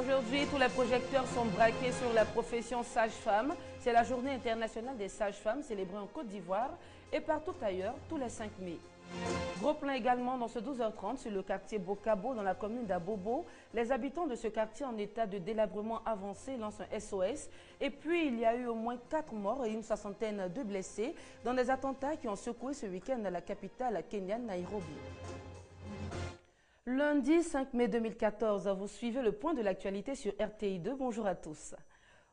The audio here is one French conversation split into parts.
Aujourd'hui, tous les projecteurs sont braqués sur la profession sage-femme. C'est la journée internationale des sages-femmes célébrée en Côte d'Ivoire et partout ailleurs tous les 5 mai. Gros plan également dans ce 12h30 sur le quartier Bokabo dans la commune d'Abobo. Les habitants de ce quartier en état de délabrement avancé lancent un SOS. Et puis il y a eu au moins 4 morts et une soixantaine de blessés dans des attentats qui ont secoué ce week-end la capitale kenyane Nairobi. Lundi 5 mai 2014, vous suivez le point de l'actualité sur RTI2. Bonjour à tous.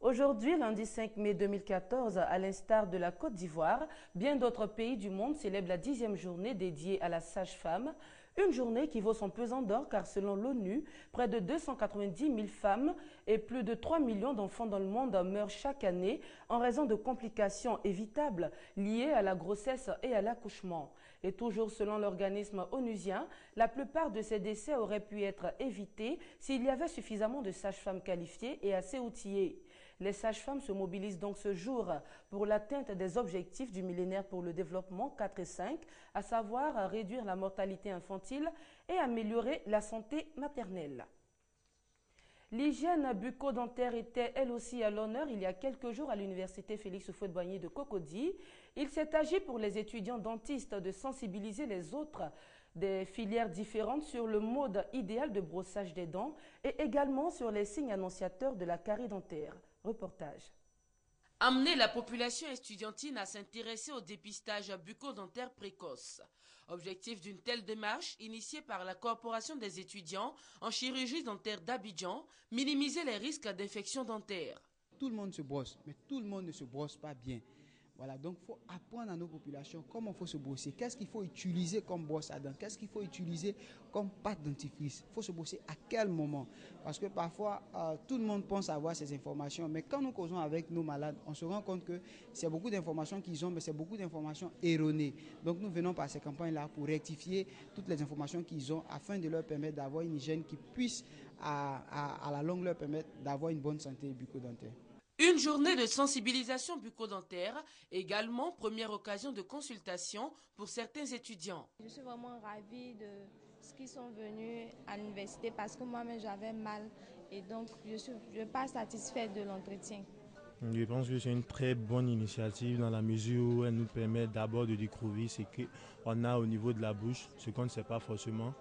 Aujourd'hui, lundi 5 mai 2014, à l'instar de la Côte d'Ivoire, bien d'autres pays du monde célèbrent la 10e journée dédiée à la sage-femme. Une journée qui vaut son pesant d'or car selon l'ONU, près de 290 000 femmes et plus de 3 millions d'enfants dans le monde meurent chaque année en raison de complications évitables liées à la grossesse et à l'accouchement. Et toujours selon l'organisme onusien, la plupart de ces décès auraient pu être évités s'il y avait suffisamment de sages-femmes qualifiées et assez outillées. Les sages-femmes se mobilisent donc ce jour pour l'atteinte des objectifs du millénaire pour le développement 4 et 5, à savoir réduire la mortalité infantile et améliorer la santé maternelle. L'hygiène bucco-dentaire était elle aussi à l'honneur il y a quelques jours à l'université Félix Houphouët-Boigny de Cocody. Il s'est agi pour les étudiants dentistes de sensibiliser les autres des filières différentes sur le mode idéal de brossage des dents et également sur les signes annonciateurs de la carie dentaire. Reportage. Amener la population estudiantine à s'intéresser au dépistage bucco-dentaire précoce. Objectif d'une telle démarche, initiée par la Corporation des étudiants en chirurgie dentaire d'Abidjan, minimiser les risques d'infection dentaire. Tout le monde se brosse, mais tout le monde ne se brosse pas bien. Voilà, donc il faut apprendre à nos populations comment il faut se brosser, qu'est-ce qu'il faut utiliser comme brosse à dents, qu'est-ce qu'il faut utiliser comme pâte dentifrice, il faut se brosser à quel moment. Parce que parfois, tout le monde pense avoir ces informations, mais quand nous causons avec nos malades, on se rend compte que c'est beaucoup d'informations qu'ils ont, mais c'est beaucoup d'informations erronées. Donc nous venons par ces campagnes-là pour rectifier toutes les informations qu'ils ont afin de leur permettre d'avoir une hygiène qui puisse à la longue leur permettre d'avoir une bonne santé bucco-dentaire. Une journée de sensibilisation bucco-dentaire, également première occasion de consultation pour certains étudiants. Je suis vraiment ravie de ce qu'ils sont venus à l'université parce que moi-même j'avais mal et donc je ne suis pas satisfaite de l'entretien. Je pense que c'est une très bonne initiative dans la mesure où elle nous permet d'abord de découvrir ce qu'on a au niveau de la bouche, ce qu'on ne sait pas forcément.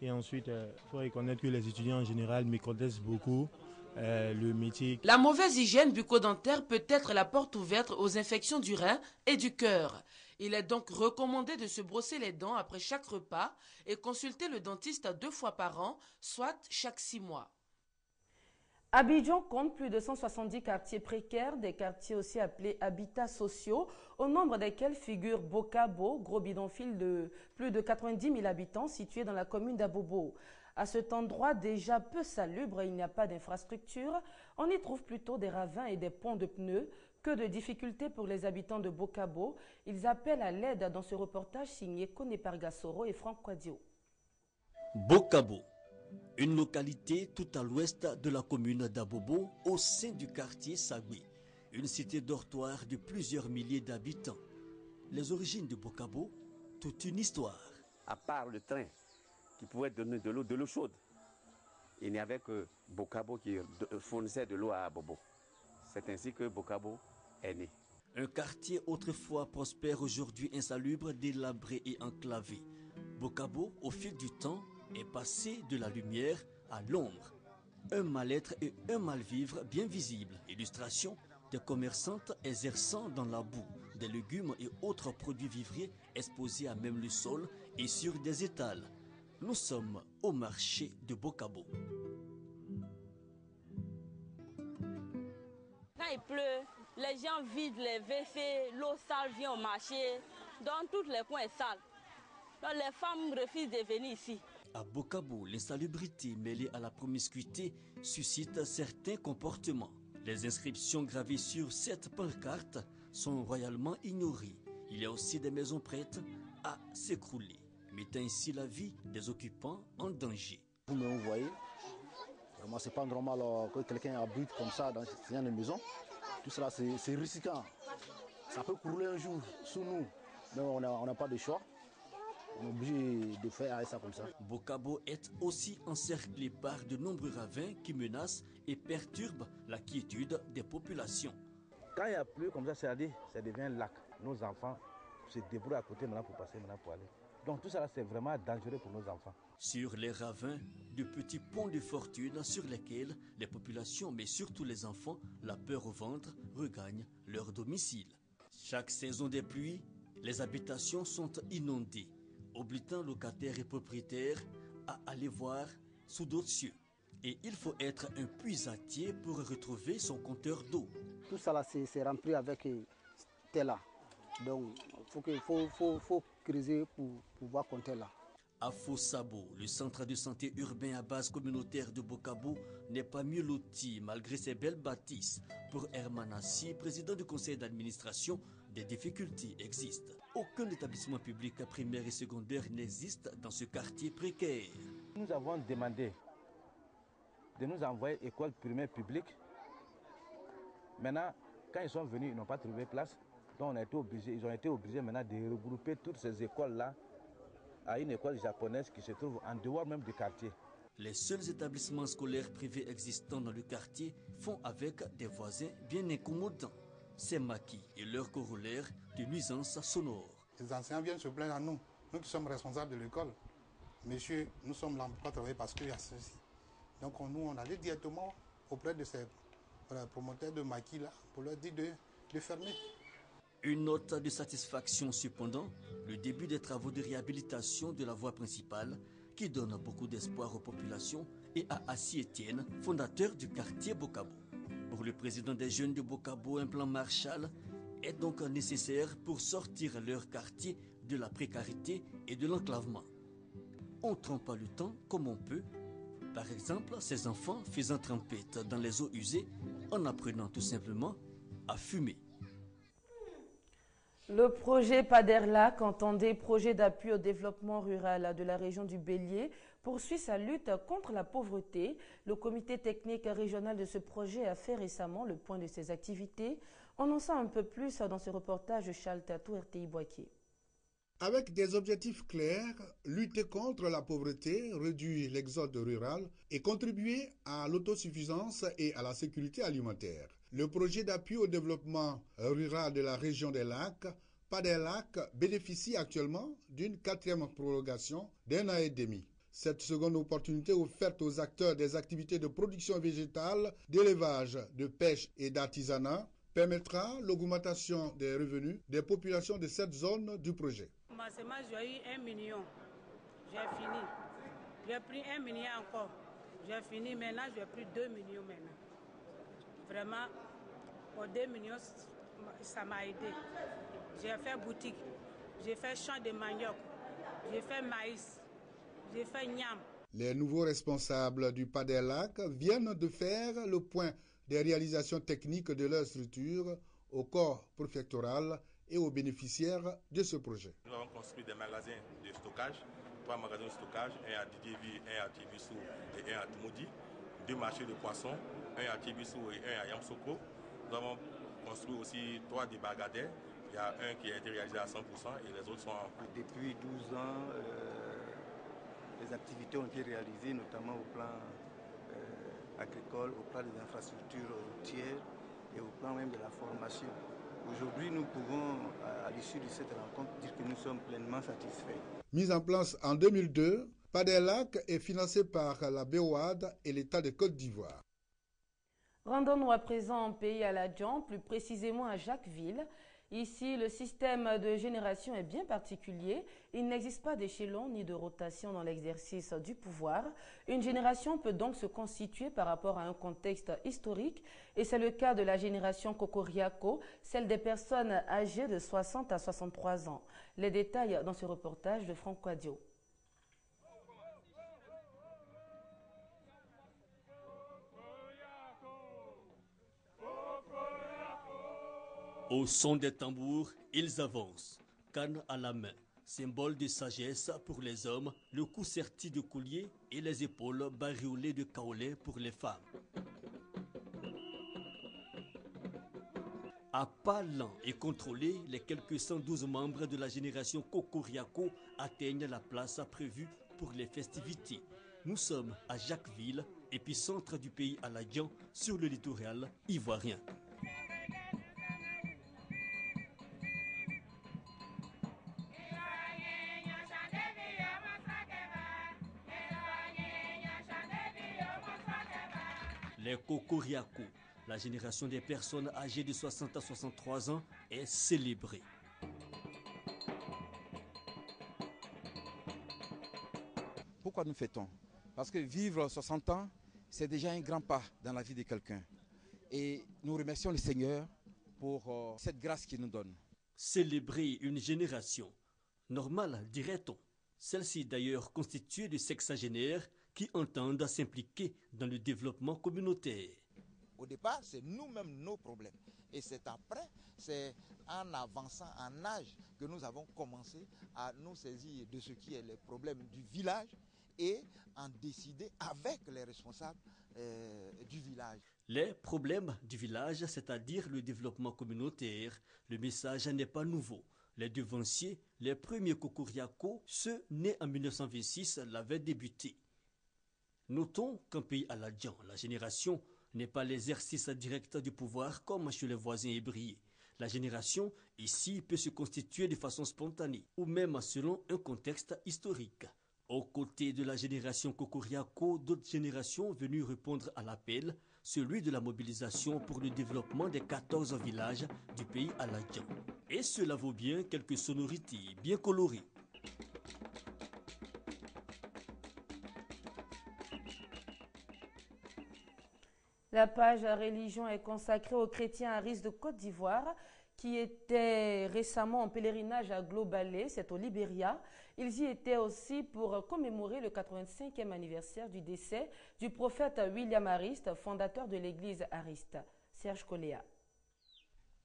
Et ensuite, il faut reconnaître que les étudiants en général méconnaissent beaucoup le métier. La mauvaise hygiène bucco-dentaire peut être la porte ouverte aux infections du rein et du cœur. Il est donc recommandé de se brosser les dents après chaque repas et consulter le dentiste 2 fois par an, soit chaque 6 mois. Abidjan compte plus de 170 quartiers précaires, des quartiers aussi appelés habitats sociaux, au nombre desquels figure Bokabo, gros bidonville de plus de 90 000 habitants situé dans la commune d'Abobo. À cet endroit déjà peu salubre, il n'y a pas d'infrastructure. On y trouve plutôt des ravins et des ponts de pneus. Que de difficultés pour les habitants de Bokabo. Ils appellent à l'aide dans ce reportage signé Kone Pargasoro et Franck Kwadio. Bokabo, une localité tout à l'ouest de la commune d'Abobo, au sein du quartier Sagui, une cité dortoir de plusieurs milliers d'habitants. Les origines de Bokabo, toute une histoire. À part le train qui pouvait donner de l'eau chaude, il n'y avait que Bokabo qui fournissait de l'eau à Abobo. C'est ainsi que Bokabo est né. Un quartier autrefois prospère, aujourd'hui insalubre, délabré et enclavé. Bokabo, au fil du temps, est passé de la lumière à l'ombre. Un mal-être et un mal-vivre bien visibles. Illustration, des commerçantes exerçant dans la boue, des légumes et autres produits vivriers exposés à même le sol et sur des étals. Nous sommes au marché de Bokabo. Quand il pleut, les gens vident les WC, l'eau sale vient au marché, dans tous les coins sales. Donc les femmes refusent de venir ici. À Bokabo, l'insalubrité mêlée à la promiscuité suscite certains comportements. Les inscriptions gravées sur cette pancarte sont royalement ignorées. Il y a aussi des maisons prêtes à s'écrouler, mettant ainsi la vie des occupants en danger. Vous voyez, vraiment c'est pas normal que quelqu'un habite comme ça dans ce genre de maison. Tout cela c'est risquant. Ça peut couler un jour sous nous, mais on n'a pas de choix. On est obligé de faire ça comme ça. Bokabo est aussi encerclé par de nombreux ravins qui menacent et perturbent la quiétude des populations. Quand il n'y a plus comme ça, c'est-à-dire ça devient un lac. Nos enfants se débrouillent à côté maintenant pour passer, maintenant pour aller. Donc tout ça, c'est vraiment dangereux pour nos enfants. Sur les ravins, de petits ponts de fortune sur lesquels les populations, mais surtout les enfants, la peur au ventre, regagnent leur domicile. Chaque saison des pluies, les habitations sont inondées, obligeant locataires et propriétaires à aller voir sous d'autres cieux. Et il faut être un puisatier pour retrouver son compteur d'eau. Tout ça là, c'est rempli avec là. Donc il faut creuser pour pouvoir compter là. À Fossabo, le centre de santé urbain à base communautaire de Bokabo n'est pas mieux loti malgré ses belles bâtisses. Pour Herman Assi, président du conseil d'administration, des difficultés existent. Aucun établissement public primaire et secondaire n'existe dans ce quartier précaire. Nous avons demandé de nous envoyer école primaire publique. Maintenant, quand ils sont venus, ils n'ont pas trouvé place. Donc ils ont été obligés maintenant de regrouper toutes ces écoles-là à une école japonaise qui se trouve en dehors même du quartier. Les seuls établissements scolaires privés existants dans le quartier font avec des voisins bien incommodants. Ces maquis et leurs corollaires de nuisances sonores. Les enseignants viennent se plaindre à nous, nous qui sommes responsables de l'école. Monsieur, nous sommes là pour pas travailler parce qu'il y a ceci. Donc nous, on allait directement auprès de ces promoteurs de maquis là pour leur dire de fermer. Une note de satisfaction cependant, le début des travaux de réhabilitation de la voie principale qui donne beaucoup d'espoir aux populations et à Assi Etienne, fondateur du quartier Bokabo. Pour le président des jeunes de Bokabo, un plan Marshall est donc nécessaire pour sortir leur quartier de la précarité et de l'enclavement. On trompe pas le temps comme on peut. Par exemple, ces enfants faisant trempette dans les eaux usées en apprenant tout simplement à fumer. Le projet PADERLAC, entendez projet d'appui au développement rural de la région du Bélier, poursuit sa lutte contre la pauvreté. Le comité technique régional de ce projet a fait récemment le point de ses activités. On en sait un peu plus dans ce reportage de Charles Tatou, RTI Boaké. Avec des objectifs clairs, lutter contre la pauvreté, réduire l'exode rural et contribuer à l'autosuffisance et à la sécurité alimentaire. Le projet d'appui au développement rural de la région des lacs, PADERLAC, bénéficie actuellement d'une 4e prolongation d'1 an et demi. Cette seconde opportunité offerte aux acteurs des activités de production végétale, d'élevage, de pêche et d'artisanat permettra l'augmentation des revenus des populations de cette zone du projet. Commencement, j'ai eu 1 million. J'ai fini. J'ai pris 1 million encore. J'ai fini. Maintenant, j'ai pris 2 millions maintenant. Vraiment, pour 2 millions, ça m'a aidé. J'ai fait boutique. J'ai fait champ de manioc. J'ai fait maïs. J'ai fait niam. Les nouveaux responsables du PADERLAC viennent de faire le point des réalisations techniques de leur structure au corps préfectoral et aux bénéficiaires de ce projet. Nous avons construit des magasins de stockage, 3 magasins de stockage, un à Didiévi, un à Tibissou et un à Toumoudi, 2 marchés de poissons, un à Tibissou et un à Yamsoko. Nous avons construit aussi 3 débarcadères. Il y a un qui a été réalisé à 100% et les autres sont en cours. Depuis 12 ans, les activités ont été réalisées, notamment au plan agricole, au plan des infrastructures routières et au plan même de la formation. Aujourd'hui, nous pouvons, à l'issue de cette rencontre, dire que nous sommes pleinement satisfaits. Mise en place en 2002, PADERLAC est financé par la BOAD et l'État de Côte d'Ivoire. Rendons-nous à présent en pays à la Djan, plus précisément à Jacquesville. Ici, le système de génération est bien particulier. Il n'existe pas d'échelon ni de rotation dans l'exercice du pouvoir. Une génération peut donc se constituer par rapport à un contexte historique. Et c'est le cas de la génération Cocoriaco, celle des personnes âgées de 60 à 63 ans. Les détails dans ce reportage de Franck Quadio. Au son des tambours, ils avancent, canne à la main, symbole de sagesse pour les hommes, le cou serti de collier et les épaules bariolées de kaolé pour les femmes. À pas lent et contrôlé, les quelques 112 membres de la génération Cocoriaco atteignent la place prévue pour les festivités. Nous sommes à Jacquesville, épicentre du pays Aladjan, sur le littoral ivoirien. Les Cocoriaco, la génération des personnes âgées de 60 à 63 ans, est célébrée. Pourquoi nous fêtons? Parce que vivre 60 ans, c'est déjà un grand pas dans la vie de quelqu'un. Et nous remercions le Seigneur pour cette grâce qu'il nous donne. Célébrer une génération, normale dirait-on. Celle-ci d'ailleurs constituée de sexagénaires qui entendent s'impliquer dans le développement communautaire. Au départ, c'est nous-mêmes nos problèmes. Et c'est après, c'est en avançant en âge que nous avons commencé à nous saisir de ce qui est les problèmes du village et en décider avec les responsables du village. Les problèmes du village, c'est-à-dire le développement communautaire, le message n'est pas nouveau. Les devanciers, les premiers Cocoriaco, ceux nés en 1926, l'avaient débuté. Notons qu'en pays Aladjan, la génération n'est pas l'exercice direct du pouvoir comme chez les voisins ébriés. La génération, ici, peut se constituer de façon spontanée ou même selon un contexte historique. Aux côtés de la génération Cocoriaco, d'autres générations venues répondre à l'appel, celui de la mobilisation pour le développement des 14 villages du pays Aladjan. Et cela vaut bien quelques sonorités bien colorées. La page religion est consacrée aux chrétiens aristes de Côte d'Ivoire qui étaient récemment en pèlerinage à Globalé, c'est au Libéria. Ils y étaient aussi pour commémorer le 85e anniversaire du décès du prophète William Ariste, fondateur de l'église Ariste. Serge Coléa.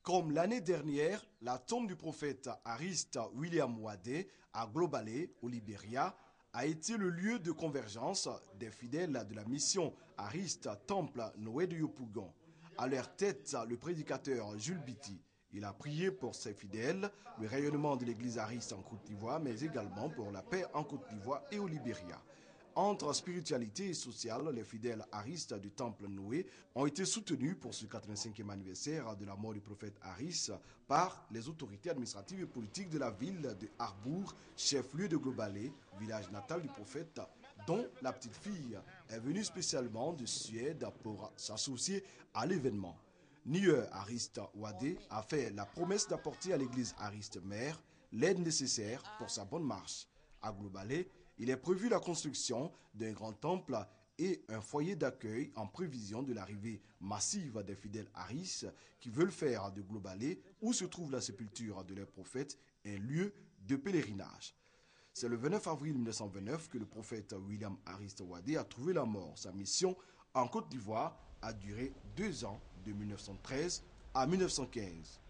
Comme l'année dernière, la tombe du prophète Ariste William Wadé à Globalé, au Libéria, a été le lieu de convergence des fidèles de la mission Ariste Temple Noé de Yopougon. À leur tête, le prédicateur Jules Biti. Il a prié pour ses fidèles, le rayonnement de l'église Ariste en Côte d'Ivoire, mais également pour la paix en Côte d'Ivoire et au Libéria. Entre spiritualité et sociale, les fidèles aristes du temple Noé ont été soutenus pour ce 85e anniversaire de la mort du prophète Ariste par les autorités administratives et politiques de la ville de Harbour, chef-lieu de Globalé, village natal du prophète, dont la petite fille est venue spécialement de Suède pour s'associer à l'événement. Nieur Ariste Wadé a fait la promesse d'apporter à l'église Ariste Mère l'aide nécessaire pour sa bonne marche. À Globalé, il est prévu la construction d'un grand temple et un foyer d'accueil en prévision de l'arrivée massive des fidèles Aris qui veulent faire de Globalé, où se trouve la sépulture de leur prophète, un lieu de pèlerinage. C'est le 29 avril 1929 que le prophète William Ariste Wadé a trouvé la mort. Sa mission en Côte d'Ivoire a duré 2 ans, de 1913 à 1915.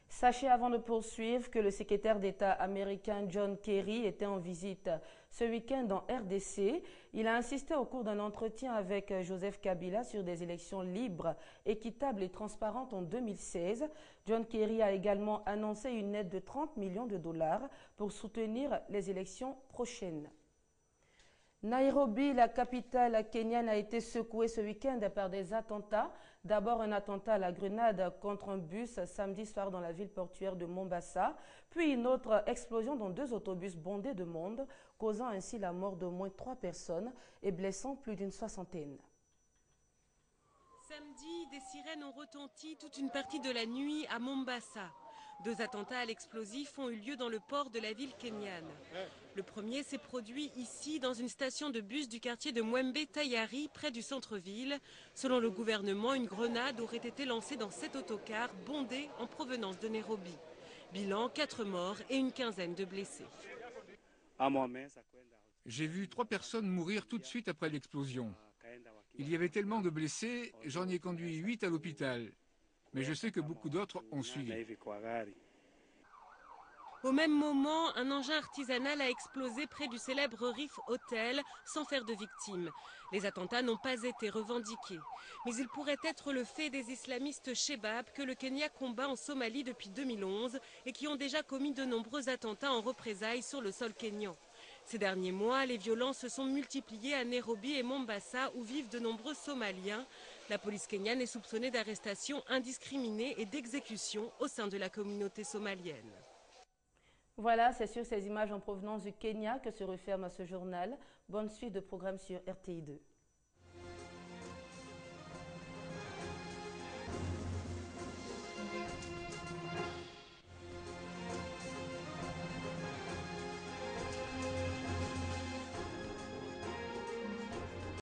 Sachez avant de poursuivre que le secrétaire d'État américain John Kerry était en visite ce week-end en RDC. Il a insisté au cours d'un entretien avec Joseph Kabila sur des élections libres, équitables et transparentes en 2016. John Kerry a également annoncé une aide de 30 millions de dollars pour soutenir les élections prochaines. Nairobi, la capitale kenyane, a été secouée ce week-end par des attentats. D'abord un attentat à la grenade contre un bus samedi soir dans la ville portuaire de Mombasa, puis une autre explosion dans 2 autobus bondés de monde, causant ainsi la mort d'au moins 3 personnes et blessant plus d'une 60aine. Samedi, des sirènes ont retenti toute une partie de la nuit à Mombasa. 2 attentats à l'explosif ont eu lieu dans le port de la ville kenyane. Le premier s'est produit ici, dans une station de bus du quartier de Mwembe Tayari, près du centre-ville. Selon le gouvernement, une grenade aurait été lancée dans 7 autocars bondés en provenance de Nairobi. Bilan, 4 morts et une quinzaine de blessés. J'ai vu 3 personnes mourir tout de suite après l'explosion. Il y avait tellement de blessés, j'en ai conduit 8 à l'hôpital. Mais je sais que beaucoup d'autres ont suivi. Au même moment, un engin artisanal a explosé près du célèbre Reef Hotel sans faire de victimes. Les attentats n'ont pas été revendiqués. Mais il pourrait être le fait des islamistes Shebab que le Kenya combat en Somalie depuis 2011 et qui ont déjà commis de nombreux attentats en représailles sur le sol kényan. Ces derniers mois, les violences se sont multipliées à Nairobi et Mombasa où vivent de nombreux Somaliens. La police kenyane est soupçonnée d'arrestations indiscriminées et d'exécutions au sein de la communauté somalienne. Voilà, c'est sur ces images en provenance du Kenya que se referme ce journal. Bonne suite de programmes sur RTI2.